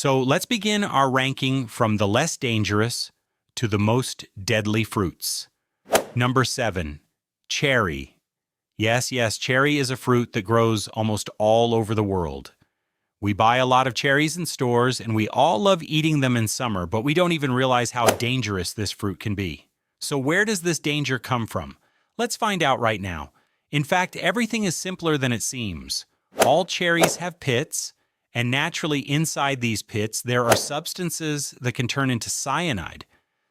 So let's begin our ranking from the less dangerous to the most deadly fruits. Number 7, cherry. Yes, cherry is a fruit that grows almost all over the world. We buy a lot of cherries in stores, and we all love eating them in summer, but we don't even realize how dangerous this fruit can be. So where does this danger come from? Let's find out right now. In fact, everything is simpler than it seems. All cherries have pits, and naturally inside these pits, there are substances that can turn into cyanide.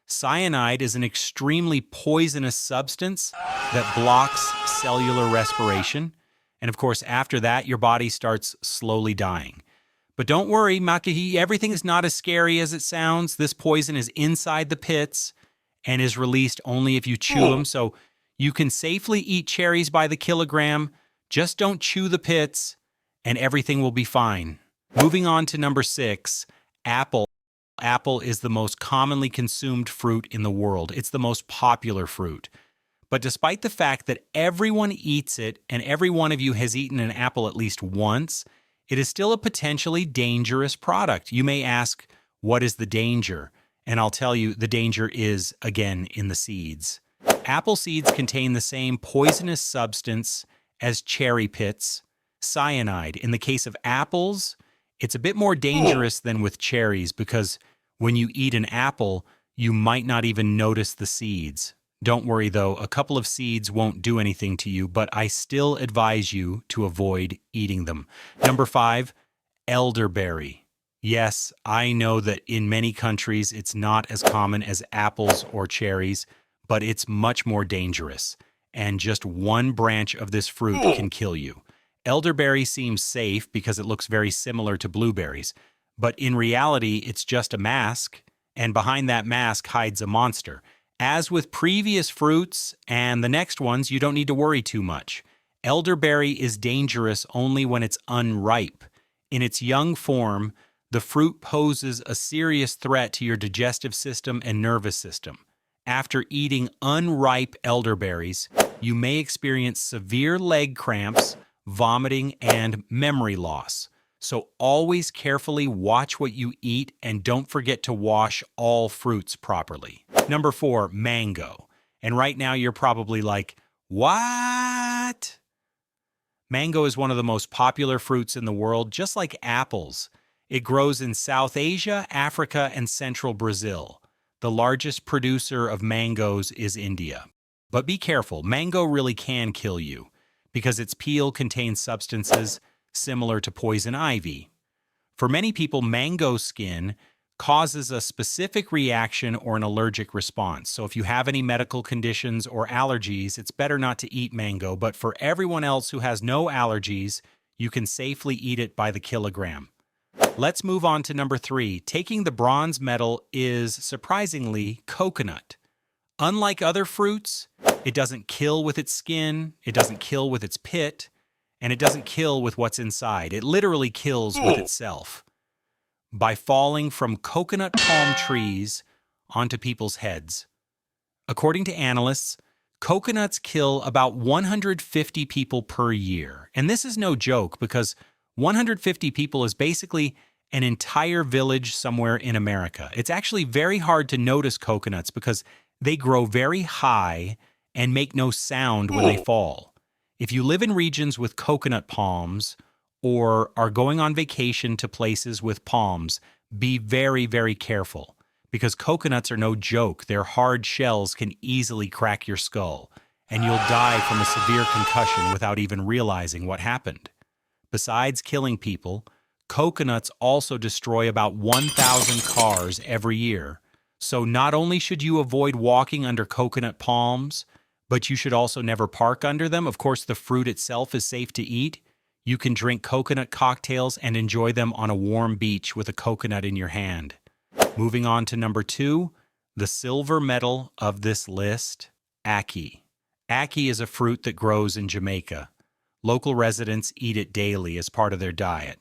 Cyanide is an extremely poisonous substance that blocks cellular respiration. And of course, after that, your body starts slowly dying. But don't worry, Makahi, everything is not as scary as it sounds. This poison is inside the pits and is released only if you chew them. So you can safely eat cherries by the kilogram. Just don't chew the pits and everything will be fine. Moving on to number 6, apple. Apple is the most commonly consumed fruit in the world. It's the most popular fruit. But despite the fact that everyone eats it and every one of you has eaten an apple at least once, it is still a potentially dangerous product. You may ask, what is the danger? And I'll tell you, the danger is, again, in the seeds. Apple seeds contain the same poisonous substance as cherry pits, cyanide. In the case of apples, it's a bit more dangerous than with cherries because when you eat an apple, you might not even notice the seeds. Don't worry though, a couple of seeds won't do anything to you, but I still advise you to avoid eating them. Number 5, elderberry. Yes, I know that in many countries it's not as common as apples or cherries, but it's much more dangerous. And just one branch of this fruit can kill you. Elderberry seems safe because it looks very similar to blueberries, but in reality it's just a mask, and behind that mask hides a monster. As with previous fruits and the next ones, you don't need to worry too much. Elderberry is dangerous only when it's unripe. In its young form, the fruit poses a serious threat to your digestive system and nervous system. After eating unripe elderberries, you may experience severe leg cramps, vomiting, and memory loss. So always carefully watch what you eat and don't forget to wash all fruits properly. Number 4, mango. And right now you're probably like, what? Mango is one of the most popular fruits in the world, just like apples. It grows in South Asia, Africa, and central Brazil. The largest producer of mangoes is India. But be careful, mango really can kill you because its peel contains substances similar to poison ivy. For many people, mango skin causes a specific reaction or an allergic response. So if you have any medical conditions or allergies, it's better not to eat mango. But for everyone else who has no allergies, you can safely eat it by the kilogram. Let's move on to number 3. Taking the bronze medal is, surprisingly, coconut. Unlike other fruits, it doesn't kill with its skin, it doesn't kill with its pit, and it doesn't kill with what's inside. It literally kills with itself by falling from coconut palm trees onto people's heads. According to analysts, coconuts kill about 150 people per year. And this is no joke because 150 people is basically an entire village somewhere in America. It's actually very hard to notice coconuts because they grow very high and make no sound when they fall. If you live in regions with coconut palms or are going on vacation to places with palms, be very, very careful because coconuts are no joke. Their hard shells can easily crack your skull and you'll die from a severe concussion without even realizing what happened. Besides killing people, coconuts also destroy about 1,000 cars every year. So not only should you avoid walking under coconut palms, but you should also never park under them. Of course, the fruit itself is safe to eat. You can drink coconut cocktails and enjoy them on a warm beach with a coconut in your hand. Moving on to number 2, the silver medal of this list, ackee. Ackee is a fruit that grows in Jamaica. Local residents eat it daily as part of their diet.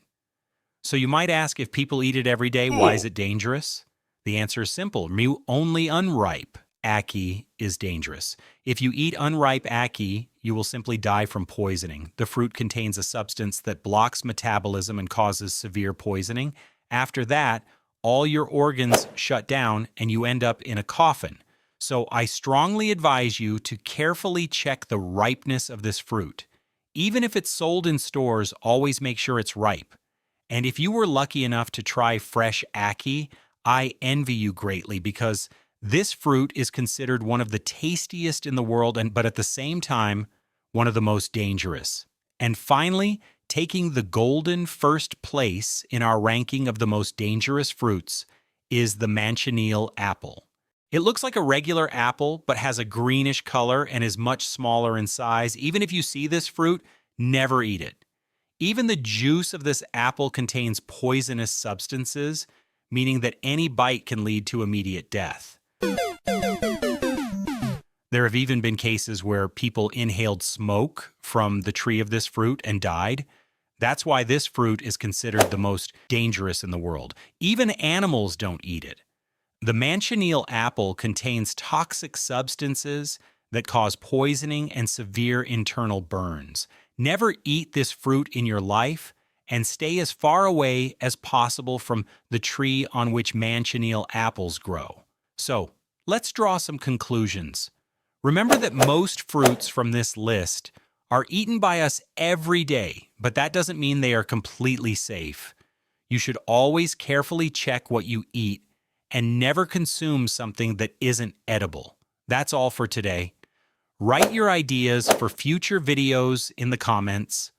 So you might ask, if people eat it every day, why is it dangerous? The answer is simple. Only unripe ackee is dangerous. If you eat unripe ackee, you will simply die from poisoning. The fruit contains a substance that blocks metabolism and causes severe poisoning. After that, all your organs shut down and you end up in a coffin. So I strongly advise you to carefully check the ripeness of this fruit. Even if it's sold in stores, always make sure it's ripe. And if you were lucky enough to try fresh ackee, I envy you greatly because this fruit is considered one of the tastiest in the world, but at the same time, one of the most dangerous. And finally, taking the golden first place in our ranking of the most dangerous fruits is the manchineel apple. It looks like a regular apple, but has a greenish color and is much smaller in size. Even if you see this fruit, never eat it. Even the juice of this apple contains poisonous substances, meaning that any bite can lead to immediate death. There have even been cases where people inhaled smoke from the tree of this fruit and died. That's why this fruit is considered the most dangerous in the world. Even animals don't eat it. The manchineel apple contains toxic substances that cause poisoning and severe internal burns. Never eat this fruit in your life and stay as far away as possible from the tree on which manchineel apples grow. So, let's draw some conclusions. Remember that most fruits from this list are eaten by us every day, but that doesn't mean they are completely safe. You should always carefully check what you eat and never consume something that isn't edible. That's all for today. Write your ideas for future videos in the comments.